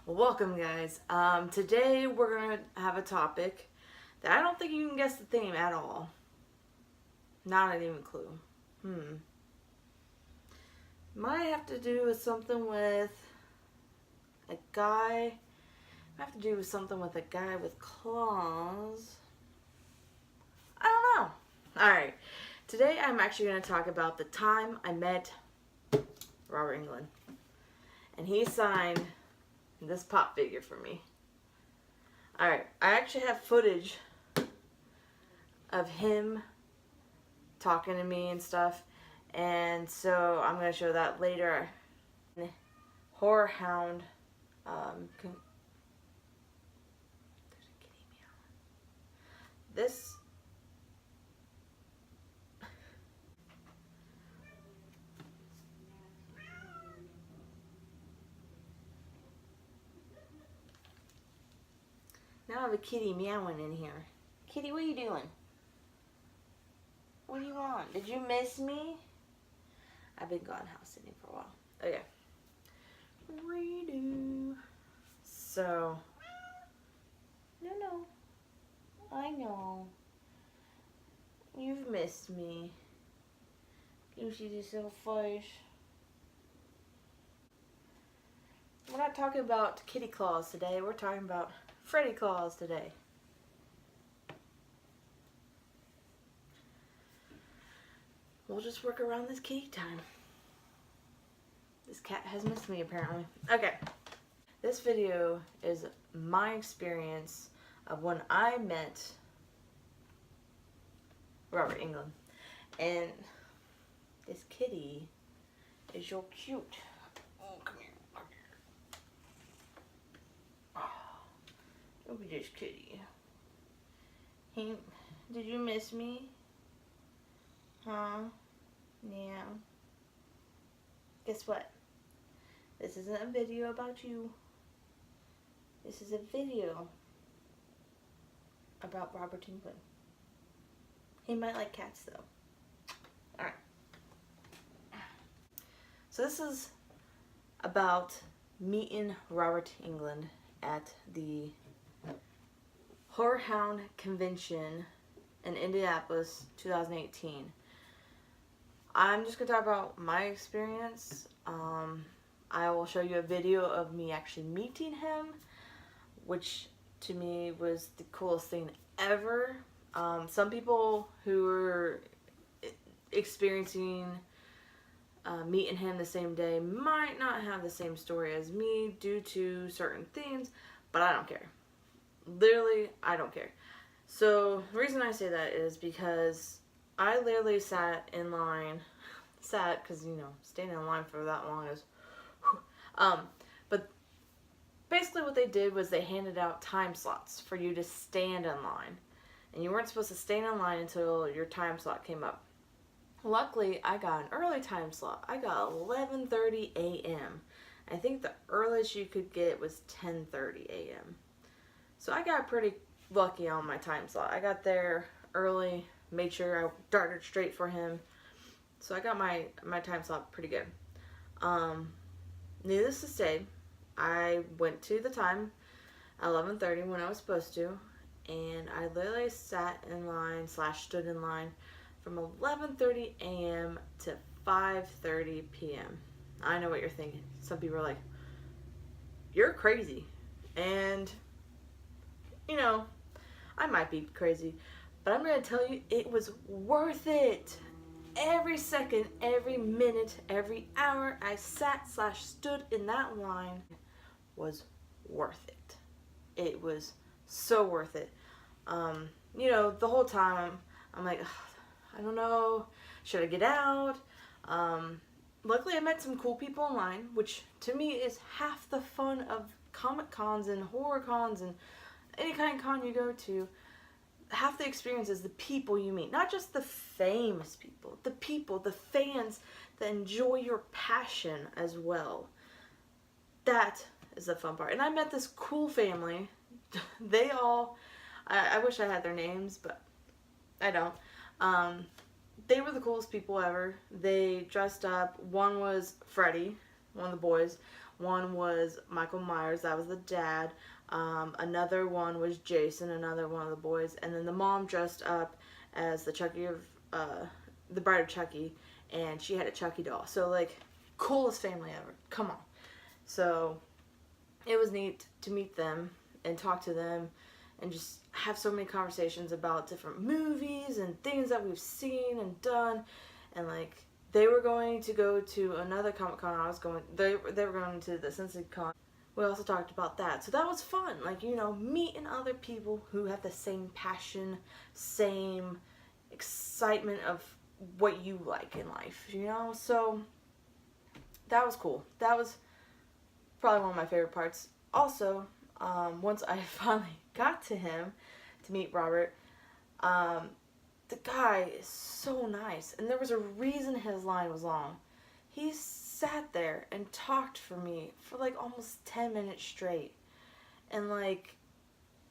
Welcome, guys. Today we're gonna have a topic that I don't think you can guess the theme at all. Not even a clue. Might have to do with something with a guy. Might have to do with something with a guy with claws. I don't know. Alright. Today I'm actually gonna talk about the time I met Robert Englund. And he signed this pop figure for me. Alright, I actually have footage of him talking to me and stuff, and so I'm going to show that later. Horrorhound. There's a kitty meowing. This. Now I have a kitty meowing in here. Kitty, what are you doing? What do you want? Did you miss me? I've been gone house sitting for a while. Okay. Redo. So. No. I know. You've missed me. You see this little face? We're not talking about kitty claws today. We're talking about Freddy claws today. We'll just work around this kitty time. This cat has missed me apparently. Okay. This video is my experience of when I met Robert Englund. And this kitty is so cute. Oh, come here. Look at this kitty. Hey, did you miss me? Huh? Yeah. Guess what? This isn't a video about you. This is a video about Robert Englund. He might like cats though. Alright. So this is about meeting Robert Englund at the Horrorhound convention in Indianapolis 2018. I'm just going to talk about my experience. I will show you a video of me actually meeting him, which to me was the coolest thing ever. Some people who were experiencing meeting him the same day might not have the same story as me due to certain things, but I don't care. Literally, I don't care. So, the reason I say that is because I literally sat in line, because, you know, staying in line for that long is, but basically what they did was they handed out time slots for you to stand in line, and you weren't supposed to stand in line until your time slot came up. Luckily, I got an early time slot. I got 11:30 a.m. I think the earliest you could get was 10:30 a.m. So I got pretty lucky on my time slot. I got there early, made sure I darted straight for him. So I got my time slot pretty good. Needless to say, I went to the time, 11:30 when I was supposed to, and I literally sat in line / stood in line from 11:30 a.m. to 5:30 p.m. I know what you're thinking. Some people are like, you're crazy. And you know, I might be crazy, but I'm going to tell you it was worth it. Every second, every minute, every hour I sat / stood in that line was worth it. It was so worth it. You know, the whole time I'm like, I don't know, should I get out? Luckily I met some cool people in line, which to me is half the fun of comic cons and horror cons and any kind of con you go to. Half the experience is the people you meet. Not just the famous people. The people, the fans that enjoy your passion as well. That is the fun part. And I met this cool family. They all, I wish I had their names, but I don't. They were the coolest people ever. They dressed up. One was Freddy, one of the boys. One was Michael Myers, that was the dad. Another one was Jason, another one of the boys. And then the mom dressed up as the Chucky of, the Bride of Chucky, and she had a Chucky doll. So, like, coolest family ever. Come on. So, it was neat to meet them and talk to them and just have so many conversations about different movies and things that we've seen and done. And, like, they were going to go to another Comic-Con I was going, they were going to the SenseiCon. We also talked about that. So that was fun. Like, you know, meeting other people who have the same passion, same excitement of what you like in life, you know? So that was cool. That was probably one of my favorite parts. Also, once I finally got to him, to meet Robert, the guy is so nice. And there was a reason his line was long. He sat there and talked for me for like almost 10 minutes straight. And like,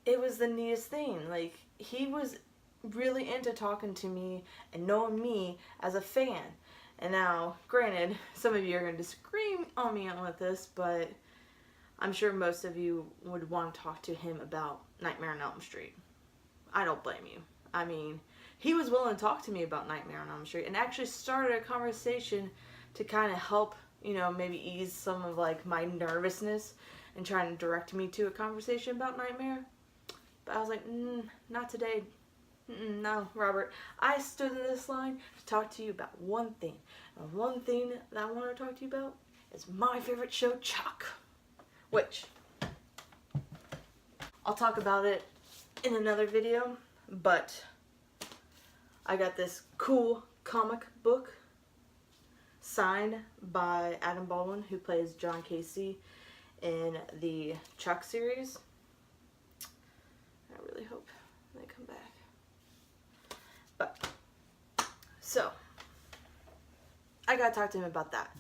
it was the neatest thing. Like, he was really into talking to me and knowing me as a fan. And now, granted, some of you are going to disagree on me with this, but I'm sure most of you would want to talk to him about Nightmare on Elm Street. I don't blame you. I mean, he was willing to talk to me about Nightmare on Elm Street and actually started a conversation to kind of help, you know, maybe ease some of like my nervousness and trying to direct me to a conversation about Nightmare. But I was like, not today. No, Robert. I stood in this line to talk to you about one thing. And one thing that I want to talk to you about is my favorite show, Chuck. Which, I'll talk about it in another video, but I got this cool comic book signed by Adam Baldwin, who plays John Casey in the Chuck series. I really hope they come back. But, so, I gotta talk to him about that.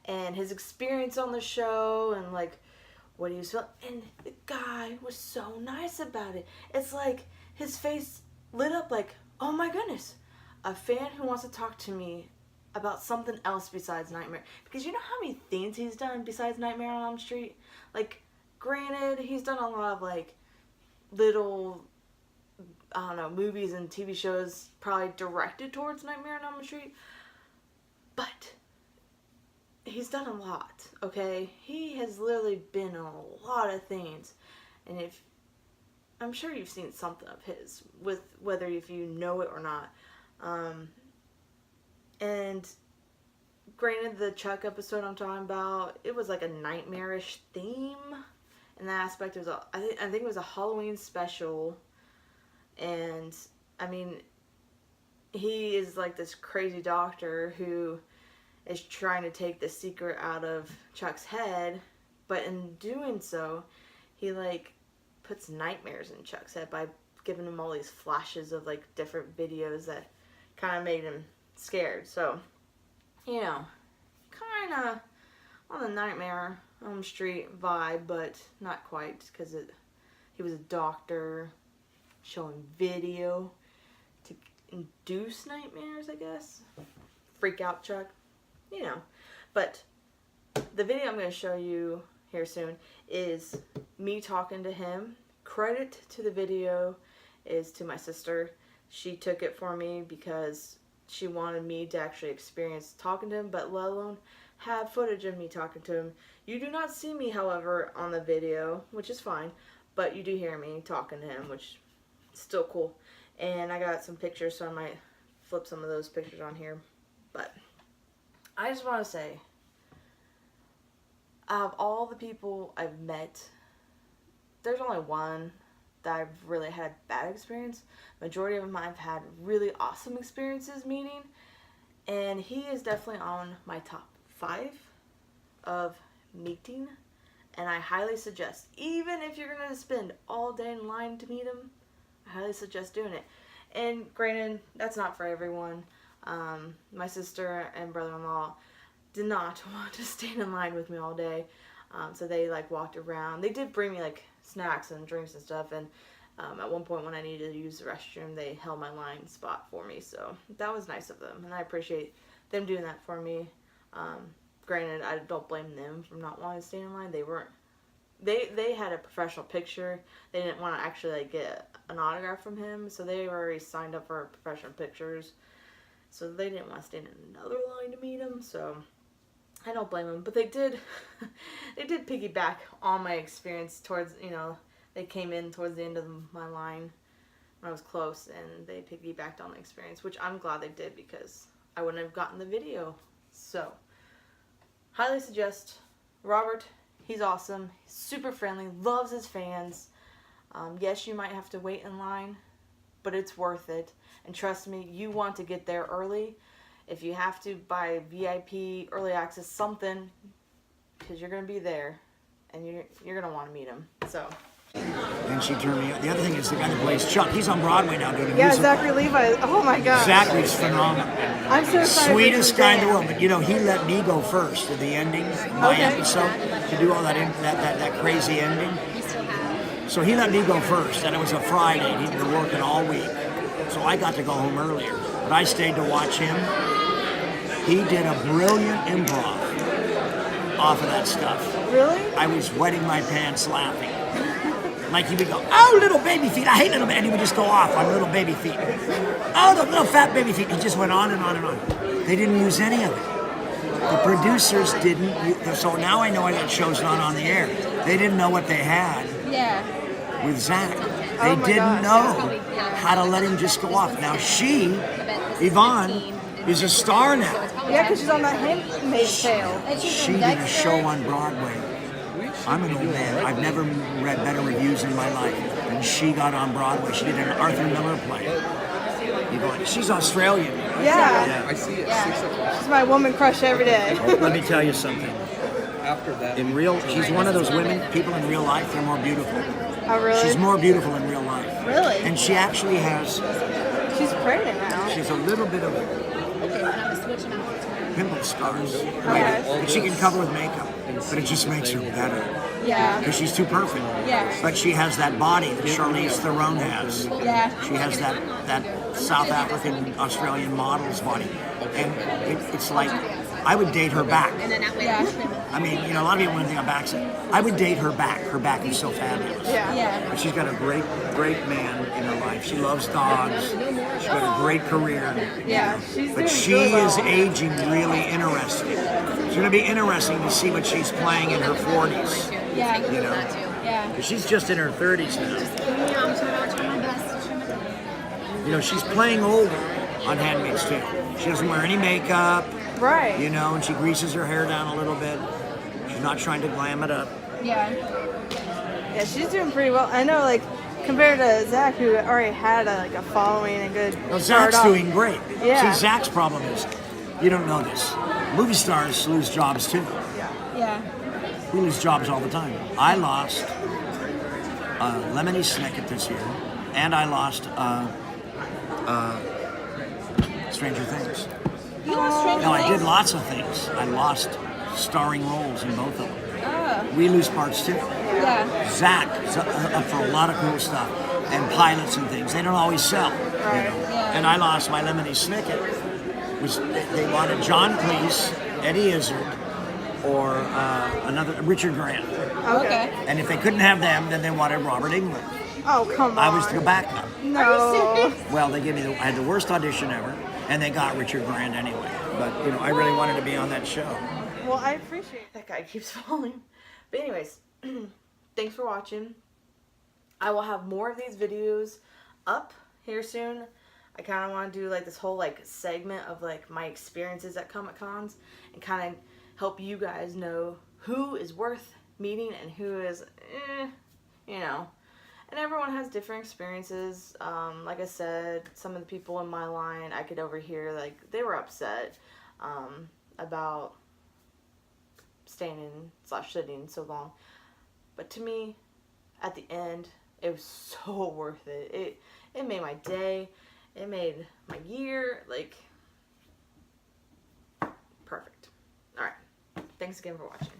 And his experience on the show and like what he was feeling. And the guy was so nice about it. It's like his face lit up like, oh my goodness, a fan who wants to talk to me about something else besides Nightmare. Because you know how many things he's done besides Nightmare on Elm Street? Like, granted, he's done a lot of like little, I don't know, movies and TV shows probably directed towards Nightmare on Elm Street. But he's done a lot, okay? He has literally been in a lot of things. And if I'm sure you've seen something of his, with whether if you know it or not. And granted, the Chuck episode I'm talking about, it was like a nightmarish theme. In that aspect, it was I think it was a Halloween special. And I mean, he is like this crazy doctor who is trying to take the secret out of Chuck's head, but in doing so, he like puts nightmares in Chuck's head by giving him all these flashes of like different videos that kind of made him scared. So, you know, kind of on the Nightmare on Elm Street vibe, but not quite, because he was a doctor showing video to induce nightmares, I guess. Freak out Chuck, you know. But the video I'm going to show you here soon is me talking to him. Credit to the video is to my sister. She took it for me because she wanted me to actually experience talking to him, but let alone have footage of me talking to him. You do not see me, however, on the video, which is fine, but you do hear me talking to him, which is still cool. And I got some pictures, so I might flip some of those pictures on here. But I just want to say, out of all the people I've met, there's only one that I've really had a bad experience. Majority of them I've had really awesome experiences meeting, and he is definitely on my top 5 of meeting, and I highly suggest, even if you're going to spend all day in line to meet him, I highly suggest doing it. And granted, that's not for everyone. My sister and brother-in-law did not want to stand in line with me all day, so they like walked around. They did bring me like snacks and drinks and stuff, and at one point when I needed to use the restroom, they held my line spot for me, so that was nice of them, and I appreciate them doing that for me. granted, I don't blame them for not wanting to stand in line. They had a professional picture. They didn't want to actually like get an autograph from him, so they already signed up for professional pictures. So they didn't want to stand in another line to meet him. So I don't blame them. But they did piggyback on my experience towards, you know, they came in towards the end of my line when I was close, and they piggybacked on the experience, which I'm glad they did because I wouldn't have gotten the video. So highly suggest Robert. He's awesome. He's super friendly. Loves his fans. Yes, you might have to wait in line, but it's worth it. And trust me, you want to get there early. If you have to buy VIP, early access, something, because you're going to be there, and you're going to want to meet him. So. And she turned me out. The other thing is the guy that plays Chuck. He's on Broadway now doing a yeah, musical. Zachary Levi. Oh my God. Zachary's phenomenal. I'm so excited. Sweetest guy in the world. But you know, he let me go first to the ending, my episode, to do all that crazy ending. So he let me go first, and it was a Friday. He'd been working all week, so I got to go home earlier. But I stayed to watch him. He did a brilliant improv off of that stuff. Really? I was wetting my pants laughing. Like he would go, oh, little baby feet. I hate little baby. And he would just go off on little baby feet. Oh, the little fat baby feet. He just went on and on and on. They didn't use any of it. The producers didn't. So now I know that show's not on the air. They didn't know what they had with Zach. They didn't know how to let him just go off. Now she, Yvonne, is a star now. Yeah, because she's on that Handmaid's Tale. She did a show on Broadway. I'm an old man. I've never read better reviews in my life than she got on Broadway. She did an Arthur Miller play. She's Australian. Yeah. I see it. Yeah. She's my woman crush every day. Let me tell you something. After that, she's one of those women, people in real life, they're more beautiful. Oh, really? She's more beautiful in real life. Really? And she actually has... She's pregnant now. She's a little bit of pimple scars. Right? But she can cover with makeup. But it just makes her better. Yeah. Because she's too perfect. Yeah. But she has that body that Charlize Theron has. Yeah. She has that South African, Australian model's body. And it's like, I would date her back. Yeah. I mean, you know, a lot of people want to think I'm backseat. I would date her back. Her back is so fabulous. Yeah. Yeah. But she's got a great man in her life. She loves dogs. She's got a great career. Yeah. But she is aging really interesting. It's going to be interesting to see what she's playing in her 40s. Yeah. You know? Yeah. Because she's just in her 30s now. You know, she's playing older on Handmaid's Tale. She doesn't wear any makeup. Right. You know, and she greases her hair down a little bit. She's not trying to glam it up. Yeah. Yeah, she's doing pretty well. I know, like, compared to Zach, who already had a following and good. Well, Zach's doing great. Yeah. See, Zach's problem is, you don't know this. Movie stars lose jobs too. Yeah. We lose jobs all the time. I lost Lemony Snicket this year, and I lost Stranger Things. You lost Stranger Things? No, I did lots of things. I lost starring roles in both of them. We lose parts too. Yeah. Zach's up for a lot of cool stuff, and pilots and things. They don't always sell. Right. You know? Yeah. And I lost my Lemony Snicket. They wanted John Cleese, Eddie Izzard, or another Richard Grant. Okay. And if they couldn't have them, then they wanted Robert Englund. Oh, come on. I was the backup. No. Well, they gave me I had the worst audition ever, and they got Richard Grant anyway. But you know, I really wanted to be on that show. Well, I appreciate that guy keeps falling. But anyways, thanks for watching. I will have more of these videos up here soon. I kind of want to do like this whole like segment of like my experiences at Comic Cons and kind of help you guys know who is worth meeting and who is, you know. And everyone has different experiences. Like I said, some of the people in my line, I could overhear, like, they were upset about standing/sitting so long. But to me, at the end, it was so worth it. It made my day. It made my year, like, perfect. Alright. Thanks again for watching.